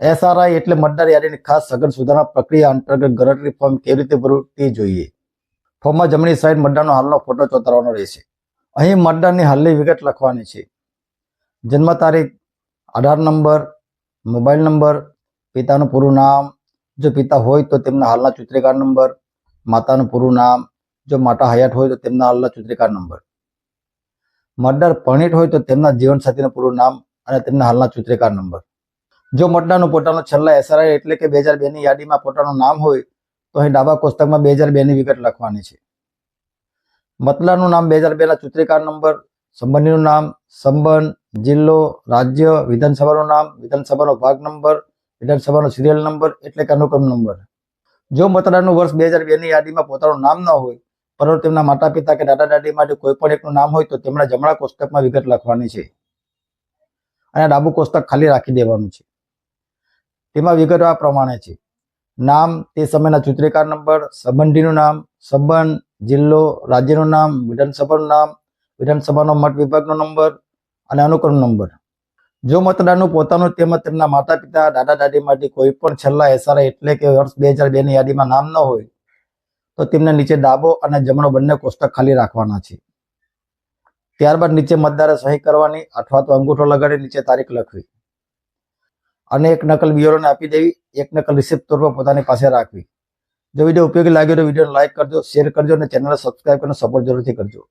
SRI એટલે મતદાર યાદીની ખાસ સઘન સુધારણા પ્રક્રિયા અંતર્ગત ગણતરી ફોર્મ કેવી રીતે ભરવું તે જોઈએ. ફોર્મમાં જમણી સાઈડ મતદારનો હાલનો ફોટો ચોંટાડવાનો રહેશે. અહીં મતદારની હાલની વિગત લખવાની છે. જન્મ તારીખ, આધાર નંબર, મોબાઈલ નંબર, પિતાનું પૂરું નામ, જો પિતા હોય તો તેમના હાલના ચૂંટણી કાર્ડ નંબર, માતાનું પૂરું નામ, જો માતા હયાત હોય તો તેમના હાલના ચૂંટણી કાર્ડ નંબર. મતદાર પરણિત હોય તો તેમના જીવનસાથીનું પૂરું નામ અને તેમના હાલના ચૂંટણી કાર્ડ નંબર. જો મતદારનું પોતાનું છેલ્લા એસઆરઆઈ એટલે કે 2002ની યાદીમાં પોતાનું નામ હોય તો અહીં ડાબા કોષ્ટકમાં 2002ની વિગત લખવાની છે. મતદારનું નામ 2002ના ચૂંટણી કાર્ડ નંબર, સંબંધીનું નામ, સંબંધ, જિલ્લો, રાજ્ય, વિધાનસભાનું નામ, વિધાનસભાનો ભાગ નંબર, વિધાનસભાનો સિરિયલ નંબર એટલે કે અનુક્રમ નંબર. જો મતદારનું વર્ષ 2002ની યાદીમાં પોતાનું નામ ન હોય પરંતુ તેમના માતા પિતા કે દાદા દાદી માટે કોઈ પણ એકનું નામ હોય તો તેમના જમણા કોષ્ટકમાં વિગત લખવાની છે અને ડાબુ કોષ્ટક ખાલી રાખી દેવાનું છે. તેમાં વિગતો આ પ્રમાણે છે. નામ, તે સમયના ચૂંટણી કાર્ડ નંબર, સંબંધીનું નામ, સંબંધ, જિલ્લો, રાજ્યનું નામ, વિધાનસભાનું નામ, વિધાનસભાનો મત વિભાગનો નંબર અને અનુક્રમ નંબર. જો મતદારનું પોતાનું તેમજ તેમના માતા પિતા દાદા દાદીમાંથી કોઈ પણ છેલ્લા એસઆરઆઈ એટલે કે વર્ષ 2002ની યાદીમાં નામ ન હોય તો તેમને નીચે ડાબો અને જમણો બંને કોષ્ટક ખાલી રાખવાના છે. ત્યારબાદ નીચે મતદારે સહી કરવાની અથવા તો અંગૂઠો લગાડી નીચે તારીખ લખવી અને એક નકલ બીઓને આપી દેવી. એક નકલ રિસિપ્ટ તौर પર પોતાની પાસે રાખવી. જો વિડીયો ઉપયોગી લાગ્યો તો વિડીયોને લાઇક કરજો, શેર કરજો અને ચેનલને સબસ્ક્રાઇબ કરીને સપોર્ટ જરૂરથી કરજો.